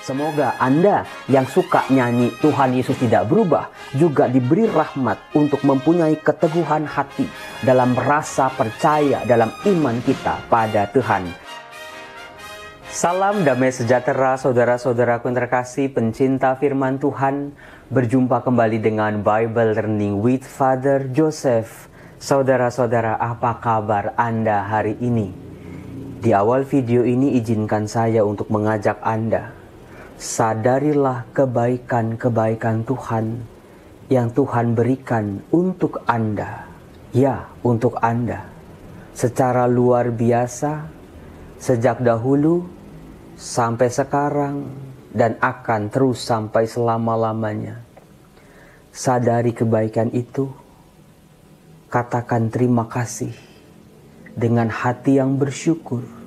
Semoga Anda yang suka nyanyi Tuhan Yesus tidak berubah juga diberi rahmat untuk mempunyai keteguhan hati dalam rasa percaya dalam iman kita pada Tuhan. Salam damai sejahtera saudara-saudaraku yang terkasih, pencinta firman Tuhan. Berjumpa kembali dengan Bible Learning with Father Joseph. Saudara-saudara, apa kabar Anda hari ini? Di awal video ini izinkan saya untuk mengajak Anda, sadarilah kebaikan-kebaikan Tuhan yang Tuhan berikan untuk Anda. Ya, untuk Anda. Secara luar biasa, sejak dahulu sampai sekarang dan akan terus sampai selama-lamanya. Sadari kebaikan itu, katakan terima kasih dengan hati yang bersyukur.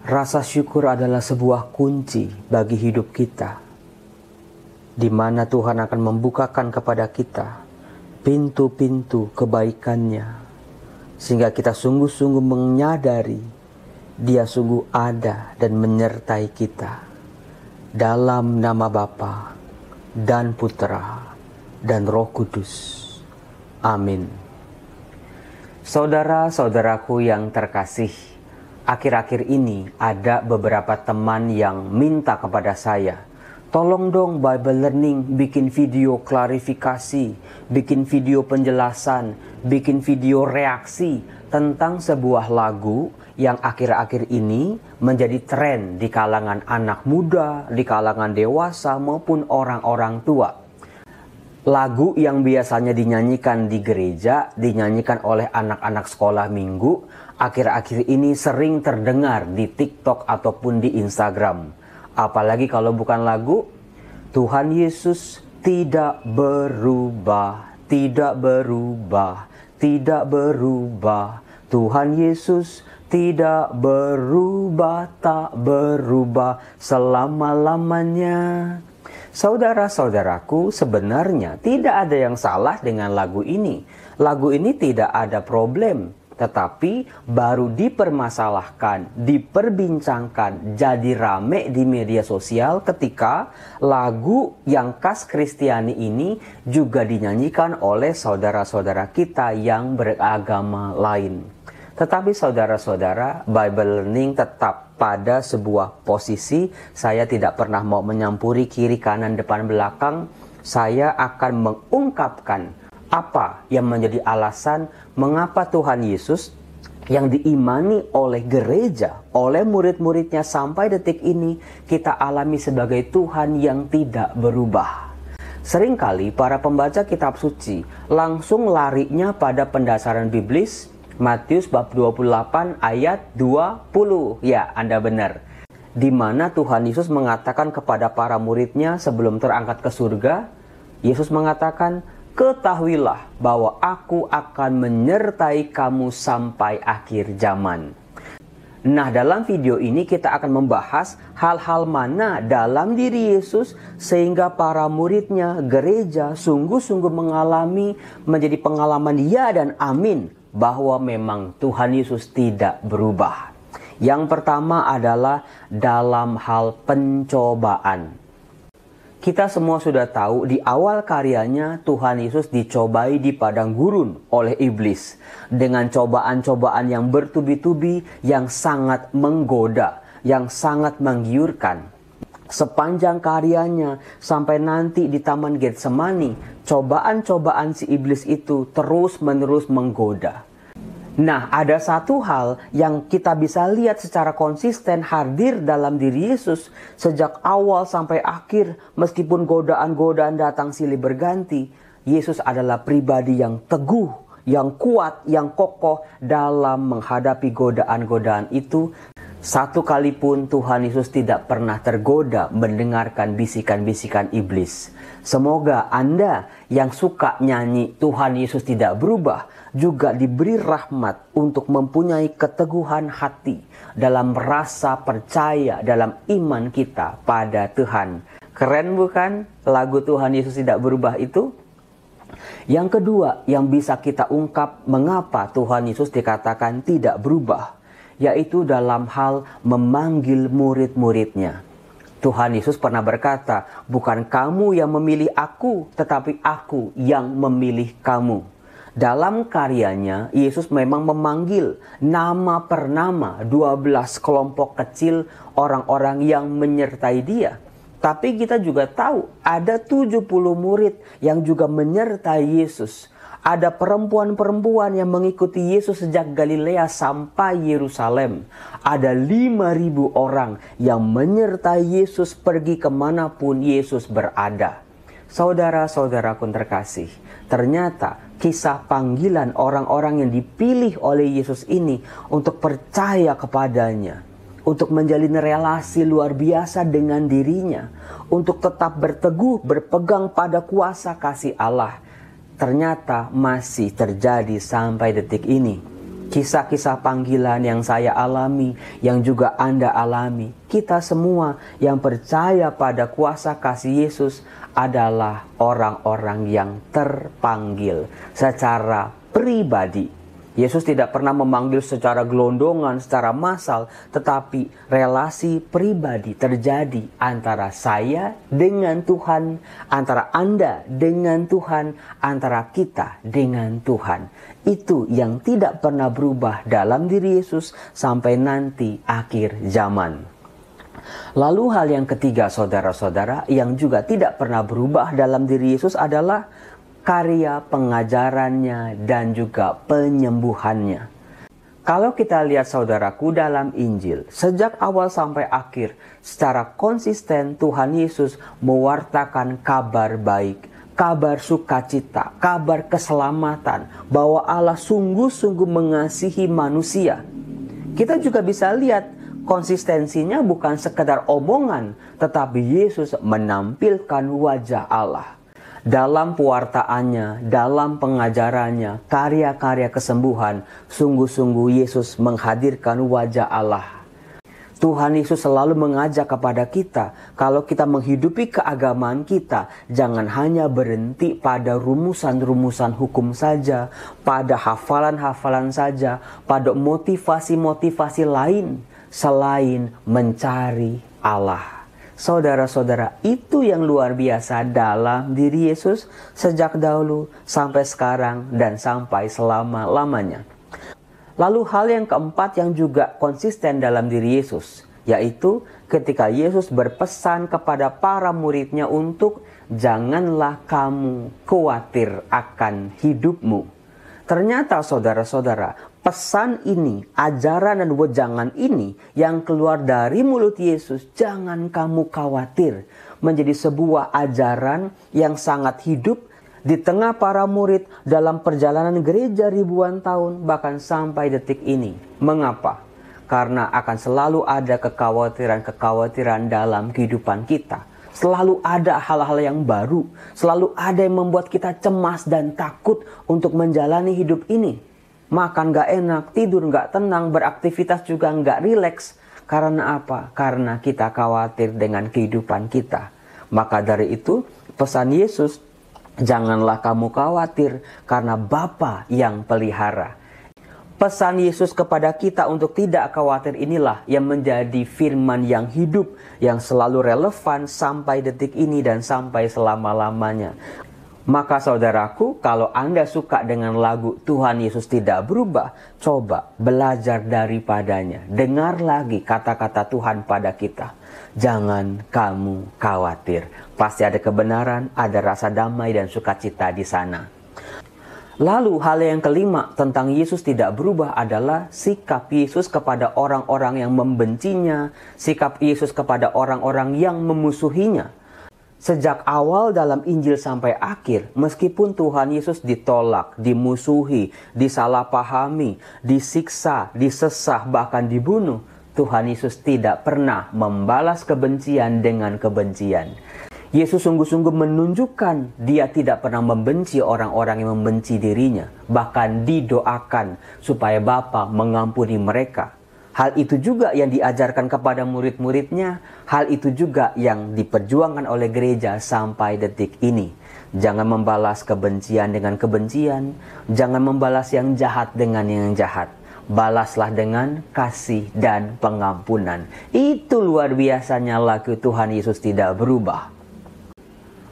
Rasa syukur adalah sebuah kunci bagi hidup kita, di mana Tuhan akan membukakan kepada kita pintu-pintu kebaikannya, sehingga kita sungguh-sungguh menyadari Dia sungguh ada dan menyertai kita. Dalam nama Bapa dan Putra dan Roh Kudus. Amin. Saudara-saudaraku yang terkasih, akhir-akhir ini ada beberapa teman yang minta kepada saya, tolong dong Bible Learning bikin video klarifikasi, bikin video penjelasan, bikin video reaksi tentang sebuah lagu yang akhir-akhir ini menjadi tren di kalangan anak muda, di kalangan dewasa maupun orang-orang tua. Lagu yang biasanya dinyanyikan di gereja, dinyanyikan oleh anak-anak sekolah minggu, akhir-akhir ini sering terdengar di TikTok ataupun di Instagram. Apalagi kalau bukan lagu, Tuhan Yesus tidak berubah, tidak berubah, tidak berubah. Tuhan Yesus tidak berubah, tak berubah selama-lamanya. Saudara-saudaraku, sebenarnya tidak ada yang salah dengan lagu ini. Lagu ini tidak ada problem, tetapi baru dipermasalahkan, diperbincangkan, jadi rame di media sosial ketika lagu yang khas Kristiani ini juga dinyanyikan oleh saudara-saudara kita yang beragama lain. Tetapi saudara-saudara, Bible Learning tetap pada sebuah posisi. Saya tidak pernah mau menyampuri kiri, kanan, depan, belakang. Saya akan mengungkapkan apa yang menjadi alasan mengapa Tuhan Yesus yang diimani oleh gereja, oleh murid-muridnya sampai detik ini kita alami sebagai Tuhan yang tidak berubah. Seringkali para pembaca kitab suci langsung larinya pada pendasaran biblis, Matius bab 28 ayat 20. Ya, Anda benar. Di mana Tuhan Yesus mengatakan kepada para muridnya sebelum terangkat ke surga, Yesus mengatakan, ketahuilah bahwa aku akan menyertai kamu sampai akhir zaman. Nah, dalam video ini kita akan membahas hal-hal mana dalam diri Yesus sehingga para muridnya, gereja sungguh-sungguh mengalami menjadi pengalaman ya dan amin bahwa memang Tuhan Yesus tidak berubah. Yang pertama adalah dalam hal pencobaan. Kita semua sudah tahu di awal karyanya Tuhan Yesus dicobai di padang gurun oleh iblis dengan cobaan-cobaan yang bertubi-tubi yang sangat menggoda, yang sangat menggiurkan. Sepanjang karyanya sampai nanti di Taman Getsemani, cobaan-cobaan si iblis itu terus-menerus menggoda. Nah, ada satu hal yang kita bisa lihat secara konsisten hadir dalam diri Yesus sejak awal sampai akhir. Meskipun godaan-godaan datang silih berganti, Yesus adalah pribadi yang teguh, yang kuat, yang kokoh dalam menghadapi godaan-godaan itu. Satu kali pun Tuhan Yesus tidak pernah tergoda mendengarkan bisikan-bisikan iblis. Semoga Anda yang suka nyanyi Tuhan Yesus tidak berubah juga diberi rahmat untuk mempunyai keteguhan hati dalam rasa percaya dalam iman kita pada Tuhan. Keren bukan lagu Tuhan Yesus tidak berubah itu? Yang kedua yang bisa kita ungkap mengapa Tuhan Yesus dikatakan tidak berubah, yaitu dalam hal memanggil murid-muridnya. Tuhan Yesus pernah berkata, bukan kamu yang memilih aku, tetapi aku yang memilih kamu. Dalam karyanya, Yesus memang memanggil nama per nama 12 kelompok kecil orang-orang yang menyertai dia. Tapi kita juga tahu ada 70 murid yang juga menyertai Yesus. Ada perempuan-perempuan yang mengikuti Yesus sejak Galilea sampai Yerusalem. Ada 5.000 orang yang menyertai Yesus pergi kemanapun Yesus berada. Saudara-saudaraku terkasih, ternyata kisah panggilan orang-orang yang dipilih oleh Yesus ini untuk percaya kepadanya, untuk menjalin relasi luar biasa dengan dirinya, untuk tetap berteguh berpegang pada kuasa kasih Allah, ternyata masih terjadi sampai detik ini. Kisah-kisah panggilan yang saya alami, yang juga Anda alami, kita semua yang percaya pada kuasa kasih Yesus adalah orang-orang yang terpanggil secara pribadi. Yesus tidak pernah memanggil secara gelondongan, secara massal, tetapi relasi pribadi terjadi antara saya dengan Tuhan, antara Anda dengan Tuhan, antara kita dengan Tuhan. Itu yang tidak pernah berubah dalam diri Yesus sampai nanti akhir zaman. Lalu hal yang ketiga, saudara-saudara, yang juga tidak pernah berubah dalam diri Yesus adalah karya pengajarannya dan juga penyembuhannya. Kalau kita lihat saudaraku dalam Injil, sejak awal sampai akhir, secara konsisten Tuhan Yesus mewartakan kabar baik, kabar sukacita, kabar keselamatan, bahwa Allah sungguh-sungguh mengasihi manusia. Kita juga bisa lihat konsistensinya bukan sekedar omongan, tetapi Yesus menampilkan wajah Allah. Dalam pewartaannya, dalam pengajarannya, karya-karya kesembuhan, sungguh-sungguh Yesus menghadirkan wajah Allah. Tuhan Yesus selalu mengajak kepada kita, kalau kita menghidupi keagamaan kita, jangan hanya berhenti pada rumusan-rumusan hukum saja, pada hafalan-hafalan saja, pada motivasi-motivasi lain, selain mencari Allah. Saudara-saudara, itu yang luar biasa dalam diri Yesus sejak dahulu sampai sekarang dan sampai selama-lamanya. Lalu hal yang keempat yang juga konsisten dalam diri Yesus, yaitu ketika Yesus berpesan kepada para muridnya untuk janganlah kamu khawatir akan hidupmu. Ternyata saudara-saudara, pesan ini, ajaran dan wejangan ini yang keluar dari mulut Yesus, jangan kamu khawatir, menjadi sebuah ajaran yang sangat hidup di tengah para murid dalam perjalanan gereja ribuan tahun, bahkan sampai detik ini. Mengapa? Karena akan selalu ada kekhawatiran-kekhawatiran dalam kehidupan kita. Selalu ada hal-hal yang baru, selalu ada yang membuat kita cemas dan takut untuk menjalani hidup ini. Makan gak enak, tidur gak tenang, beraktivitas juga gak rileks. Karena apa? Karena kita khawatir dengan kehidupan kita. Maka dari itu, pesan Yesus, janganlah kamu khawatir karena Bapa yang pelihara. Pesan Yesus kepada kita untuk tidak khawatir inilah yang menjadi firman yang hidup, yang selalu relevan sampai detik ini dan sampai selama-lamanya. Maka saudaraku, kalau Anda suka dengan lagu Tuhan Yesus Tidak Berubah, coba belajar daripadanya. Dengar lagi kata-kata Tuhan pada kita. Jangan kamu khawatir. Pasti ada kebenaran, ada rasa damai dan sukacita di sana. Lalu hal yang kelima tentang Yesus tidak berubah adalah sikap Yesus kepada orang-orang yang membencinya, sikap Yesus kepada orang-orang yang memusuhinya. Sejak awal dalam Injil sampai akhir, meskipun Tuhan Yesus ditolak, dimusuhi, disalahpahami, disiksa, disesah, bahkan dibunuh, Tuhan Yesus tidak pernah membalas kebencian dengan kebencian. Yesus sungguh-sungguh menunjukkan dia tidak pernah membenci orang-orang yang membenci dirinya. Bahkan didoakan supaya Bapa mengampuni mereka. Hal itu juga yang diajarkan kepada murid-muridnya. Hal itu juga yang diperjuangkan oleh gereja sampai detik ini. Jangan membalas kebencian dengan kebencian. Jangan membalas yang jahat dengan yang jahat. balaslah dengan kasih dan pengampunan. Itu luar biasanya lagu Tuhan Yesus tidak berubah.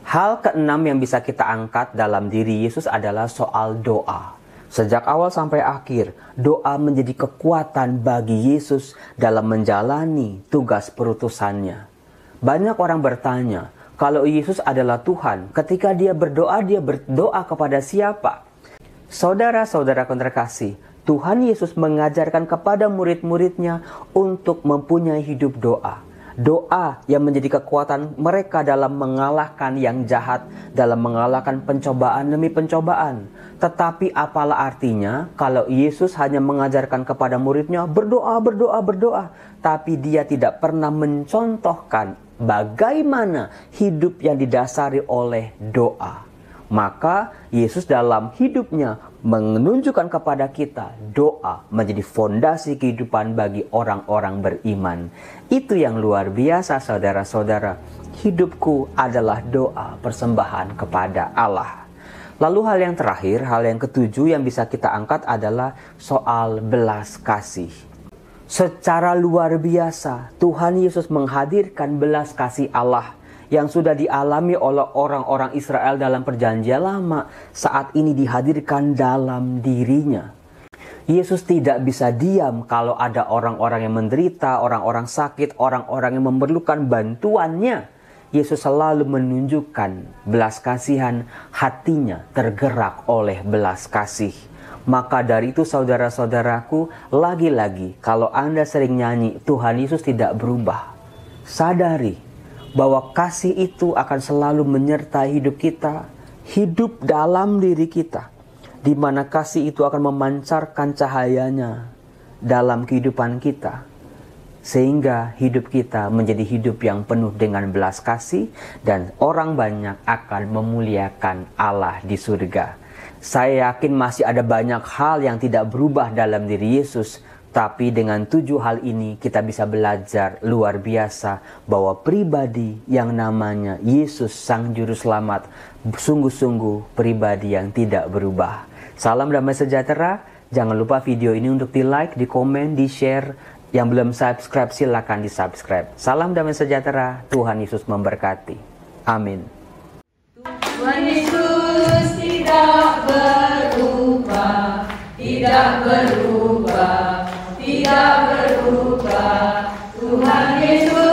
Hal keenam yang bisa kita angkat dalam diri Yesus adalah soal doa. Sejak awal sampai akhir, doa menjadi kekuatan bagi Yesus dalam menjalani tugas perutusannya. Banyak orang bertanya, kalau Yesus adalah Tuhan, ketika dia berdoa kepada siapa? Saudara-saudaraku terkasih, Tuhan Yesus mengajarkan kepada murid-muridnya untuk mempunyai hidup doa. Doa yang menjadi kekuatan mereka dalam mengalahkan yang jahat, dalam mengalahkan pencobaan demi pencobaan. Tetapi apalah artinya kalau Yesus hanya mengajarkan kepada muridnya berdoa, berdoa, berdoa. Tapi dia tidak pernah mencontohkan bagaimana hidup yang didasari oleh doa. Maka Yesus dalam hidupnya menunjukkan kepada kita doa menjadi fondasi kehidupan bagi orang-orang beriman. Itu yang luar biasa saudara-saudara. Hidupku adalah doa persembahan kepada Allah. Lalu hal yang terakhir, hal yang ketujuh yang bisa kita angkat adalah soal belas kasih. Secara luar biasa, Tuhan Yesus menghadirkan belas kasih Allah yang sudah dialami oleh orang-orang Israel dalam perjanjian lama, saat ini dihadirkan dalam dirinya. Yesus tidak bisa diam kalau ada orang-orang yang menderita, orang-orang sakit, orang-orang yang memerlukan bantuannya. Yesus selalu menunjukkan belas kasihan, hatinya tergerak oleh belas kasih. Maka dari itu saudara-saudaraku, lagi-lagi kalau Anda sering nyanyi, Tuhan Yesus tidak berubah. Sadari bahwa kasih itu akan selalu menyertai hidup kita, hidup dalam diri kita, di mana kasih itu akan memancarkan cahayanya dalam kehidupan kita, sehingga hidup kita menjadi hidup yang penuh dengan belas kasih, dan orang banyak akan memuliakan Allah di surga. Saya yakin masih ada banyak hal yang tidak berubah dalam diri Yesus, tapi dengan 7 hal ini kita bisa belajar luar biasa bahwa pribadi yang namanya Yesus Sang Juru Selamat sungguh-sungguh pribadi yang tidak berubah. Salam damai sejahtera. Jangan lupa video ini untuk di like, di komen, di share. Yang belum subscribe silakan di subscribe. Salam damai sejahtera. Tuhan Yesus memberkati. Amin. Tuhan Yesus tidak berubah, tidak berubah. Tidak berubah, Tuhan Yesus.